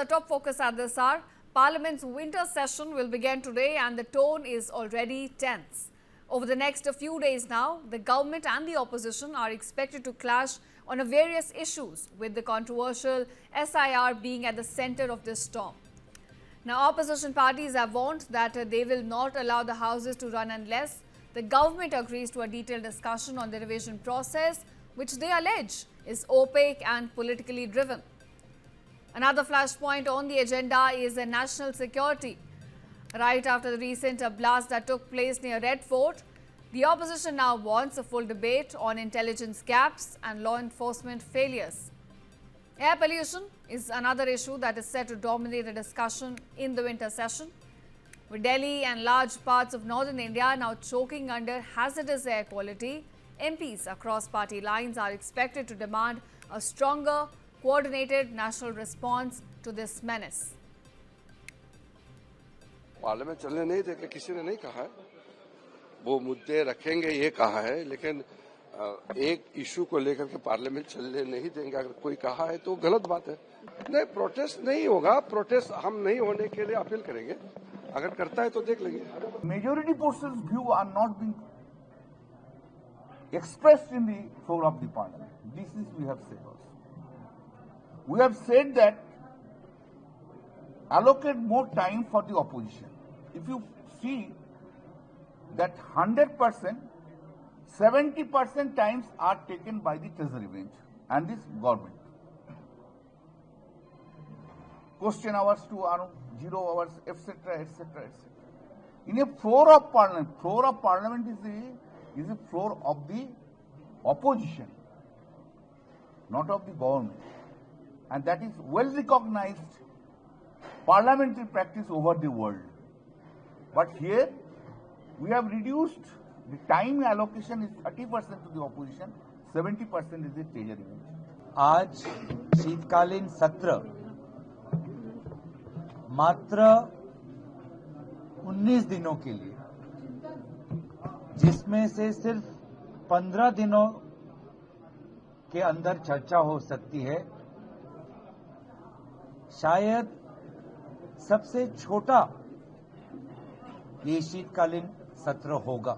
our top focus at this hour. Parliament's winter session will begin today and the tone is already tense. Over the next few days now, the government and the opposition are expected to clash on various issues, with the controversial SIR being at the center of this storm. Now, opposition parties have warned that they will not allow the houses to run unless the government agrees to a detailed discussion on the revision process, which they allege is opaque and politically driven. Another flashpoint on the agenda is national security. Right after the recent blast that took place near Red Fort, the opposition now wants a full debate on intelligence gaps and law enforcement failures. Air pollution is another issue that is set to dominate the discussion in the winter session, with Delhi and large parts of northern India now choking under hazardous air quality. MPs across party lines are expected to demand a stronger, coordinated national response to this menace. Parliament चलने नहीं देंगे किसी ने नहीं कहा है, वो मुद्दे रखेंगे ये कहा है, लेकिन एक इशू को लेकर के पार्लियामेंट चलने नहीं देंगे अगर कोई कहा है तो गलत बात है। नहीं, प्रोटेस्ट नहीं होगा, प्रोटेस्ट हम नहीं होने के लिए अपील करेंगे, अगर करता है तो देख लेंगे। Majority portion's view are not being expressed in the floor of the parliament. This is we have said also. We have said that allocate more time for the opposition. If you see that 100%, 70% times are taken by the treasury bench and this government. Question hours to 0 hours, etc., etc., etc. In a floor of parliament is a floor of the opposition, not of the government, and that is well recognized parliamentary practice over the world. But here we have reduced the time allocation is 30% to the opposition, 70% is the treasury bench. आज शीतकालीन सत्र मात्र 19 दिनों के लिए, जिसमें से सिर्फ 15 दिनों के अंदर चर्चा हो सकती है, शायद सबसे छोटा ये शीतकालीन सत्र होगा।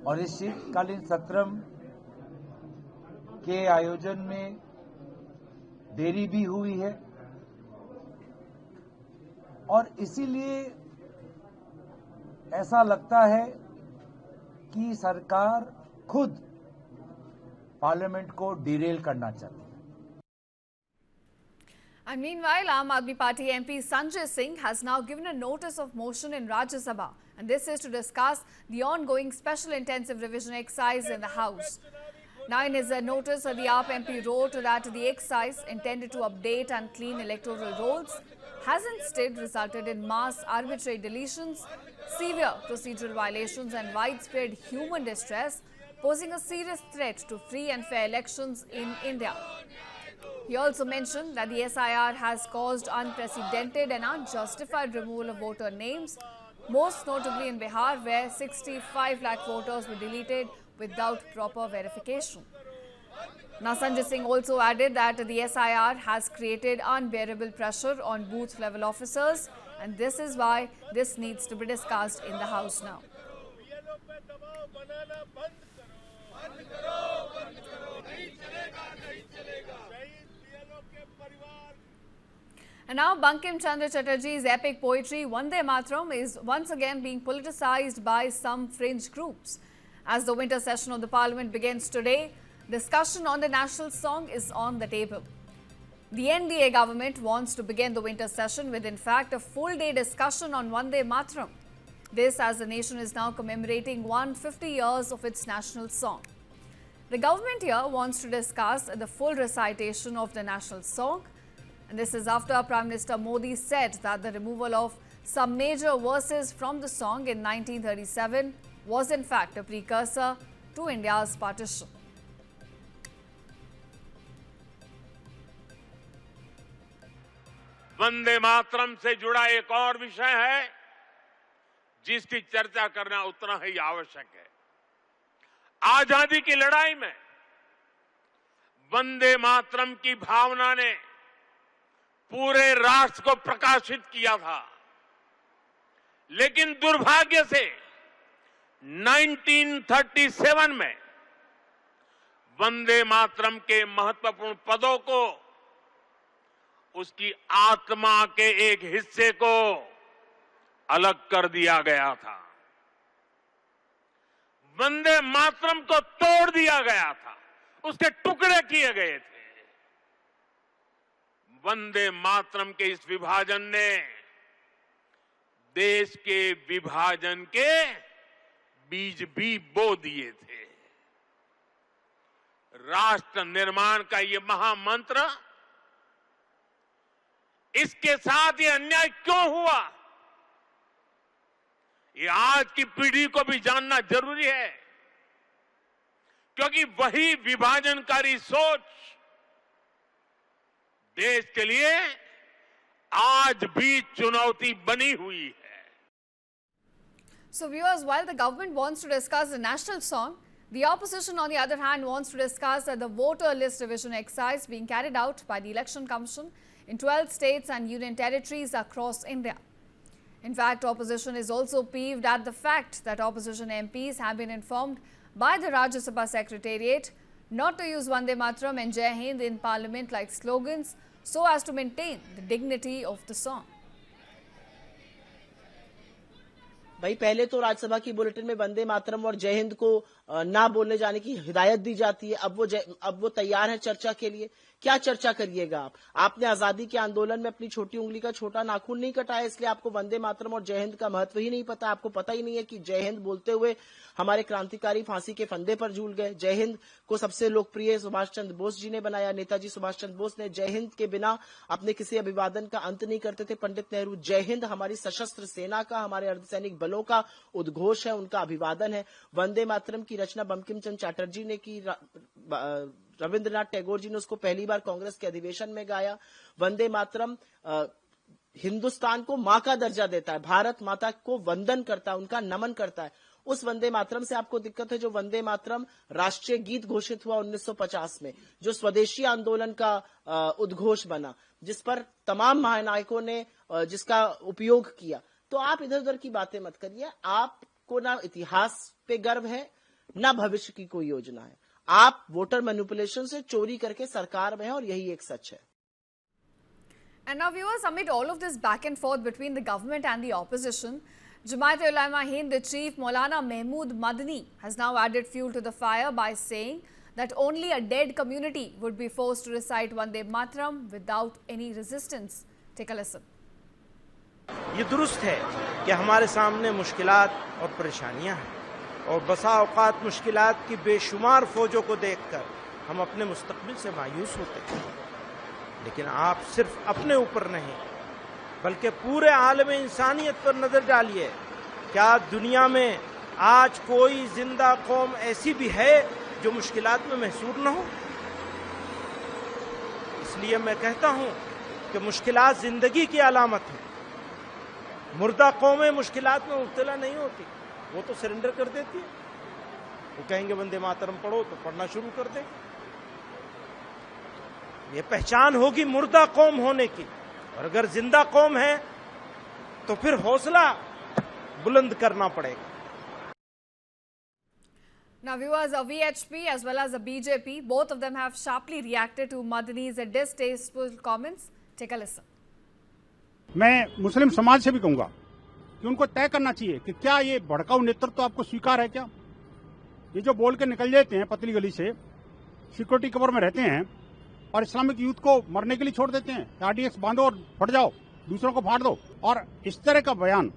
और इस शीतकालीन सत्र के आयोजन में देरी भी हुई है और इसीलिए ऐसा लगता है कि सरकार खुद पार्लियामेंट को डिरेल करना चाहती है। And meanwhile, Aam Aadmi Party MP Sanjay Singh has now given a notice of motion in Rajya Sabha, and this is to discuss the ongoing special intensive revision exercise in the House. Now, in his notice, the AAP MP wrote that the exercise intended to update and clean electoral rolls has instead resulted in mass arbitrary deletions, severe procedural violations and widespread human distress, posing a serious threat to free and fair elections in India. He also mentioned that the SIR has caused unprecedented and unjustified removal of voter names, most notably in Bihar, where 65 lakh voters were deleted without proper verification. Now, Sanjay Singh also added that the SIR has created unbearable pressure on booth-level officers, and this is why this needs to be discussed in the House now. And now, Bankim Chandra Chatterjee's epic poetry Vande Mataram is once again being politicized by some fringe groups. As the winter session of the parliament begins today, discussion on the national song is on the table. The NDA government wants to begin the winter session with, in fact, a full-day discussion on Vande Mataram. This as the nation is now commemorating 150 years of its national song. The government here wants to discuss the full recitation of the national song. And this is after Prime Minister Modi said that the removal of some major verses from the song in 1937 was in fact a precursor to India's partition. Vande Mataram से जुड़ा एक और विषय है जिसकी चर्चा करना उतना ही आवश्यक है। आजादी की लड़ाई में वंदे मातरम की भावना ने पूरे राष्ट्र को प्रकाशित किया था। लेकिन दुर्भाग्य से 1937 में वंदे मातरम के महत्वपूर्ण पदों को, उसकी आत्मा के एक हिस्से को अलग कर दिया गया था। वंदे मातरम को तोड़ दिया गया था, उसके टुकड़े किए गए थे। वंदे मातरम के इस विभाजन ने देश के विभाजन के बीज भी बो दिए थे। राष्ट्र निर्माण का ये महामंत्र, इसके साथ ये अन्याय क्यों हुआ, ये आज की पीढ़ी को भी जानना जरूरी है, क्योंकि वही विभाजनकारी सोच देश के लिए आज भी चुनौती बनी हुई है। So viewers, while the government wants to discuss the national song, the opposition on the other hand wants to discuss the voter list revision exercise being carried out by the Election Commission in 12 states and union territories across India. In fact, opposition is also peeved at the fact that opposition MPs have been informed by the Rajya Sabha Secretariat not to use Vande Mataram and Jai Hind in Parliament like slogans so as to maintain the dignity of the song. भाई पहले तो राज्यसभा की bulletin में वंदे मातरम और जय हिंद को ना बोलने जाने की हिदायत दी जाती है। अब वो तैयार है चर्चा के लिए। क्या चर्चा करिएगा आप? आपने आजादी के आंदोलन में अपनी छोटी उंगली का छोटा नाखून नहीं कटाया, इसलिए आपको वंदे मातरम और जय हिंद का महत्व ही नहीं पता। आपको पता ही नहीं है कि जय हिंद बोलते हुए हमारे क्रांतिकारी फांसी के फंदे पर झूल गए। जय हिंद को सबसे लोकप्रिय सुभाष चंद्र बोस जी ने बनाया। नेताजी सुभाष चंद्र बोस ने जय हिंद के बिना अपने किसी अभिवादन का अंत नहीं करते थे। पंडित नेहरू, जय हिंद हमारी सशस्त्र सेना का, हमारे अर्धसैनिक बलों का उद्घोष है, उनका अभिवादन है। वंदे मातरम की रचना बंकिम चंद्र चटर्जी ने की, रविंद्रनाथ टैगोर जी ने उसको पहली बार कांग्रेस के अधिवेशन में गाया। वंदे मातरम हिंदुस्तान को मां का दर्जा देता है, भारत माता को वंदन करता है, उनका नमन करता है। उस वंदे मातरम से आपको दिक्कत है जो वंदे मातरम राष्ट्रीय गीत घोषित हुआ 1950 में, जो स्वदेशी आंदोलन का उद्घोष बना, जिस पर तमाम महानायकों ने जिसका उपयोग किया। तो आप इधर उधर की बातें मत करिए। आपको ना इतिहास पे गर्व है, ना भविष्य की कोई योजना है। आप वोटर मैनिपुलेशन से चोरी करके सरकार में हैं और यही एक सच है। And now viewers, amid all of this back and forth between the government and the opposition, Jamaat-e-Ulama Hind chief Maulana Mahmood Madani has now added fuel to the fire by saying that only a dead community would be forced to recite Vande Mataram without any resistance. Take a listen. ये दुरुस्त है कि हमारे सामने मुश्किलात और परेशानियां हैं और बसा औकात मुश्किलात की बेशुमार फौजों को देखकर हम अपने मुस्तकबिल से मायूस होते हैं। लेकिन आप सिर्फ अपने ऊपर नहीं बल्कि पूरे आलम इंसानियत पर नजर डालिए। क्या दुनिया में आज कोई जिंदा कौम ऐसी भी है जो मुश्किलात में महसूर न हो? इसलिए मैं कहता हूं कि मुश्किलात जिंदगी की अलामत है। मुर्दा कौमें मुश्किलात में मुब्तला नहीं होती, वो तो सरेंडर कर देती है। वो कहेंगे वंदे मातरम पढ़ो तो पढ़ना शुरू कर दें। ये पहचान होगी मुर्दा कौम होने की, और अगर जिंदा कौम है तो फिर हौसला बुलंद करना पड़ेगा। Now viewers, a VHP as well as a BJP, both of them have sharply reacted to Madani's distasteful comments. Take a listen. मैं मुस्लिम समाज से भी कहूंगा कि उनको तय करना चाहिए कि क्या ये भड़काऊ नेतृत्व आपको स्वीकार है। क्या ये जो बोल के निकल जाते हैं पतली गली से, सिक्योरिटी कवर में रहते हैं और इस्लामिक यूथ को मरने के लिए छोड़ देते हैं, आरडीएक्स बांधो और फट जाओ, दूसरों को फाड़ दो, और इस तरह का बयान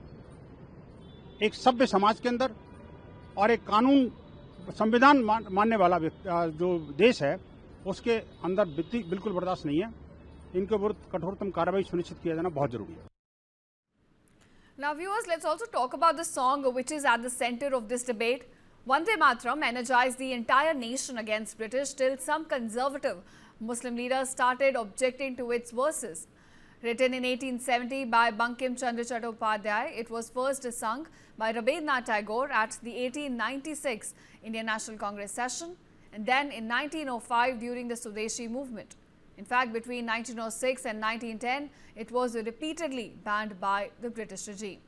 एक सभ्य समाज के अंदर और एक कानून संविधान मानने वाला जो देश है उसके अंदर बिल्कुल बर्दाश्त नहीं है। इनके विरुद्ध कठोरतम कार्रवाई सुनिश्चित किया जाना बहुत जरूरी है। Now viewers, let's also talk about the song which is at the center of this debate. Vande Mataram energized the entire nation against British till some conservative Muslim leaders started objecting to its verses. Written in 1870 by Bankim Chandra Chattopadhyay, it was first sung by Rabindranath Tagore at the 1896 Indian National Congress session and then in 1905 during the Swadeshi movement. In fact, between 1906 and 1910, it was repeatedly banned by the British regime.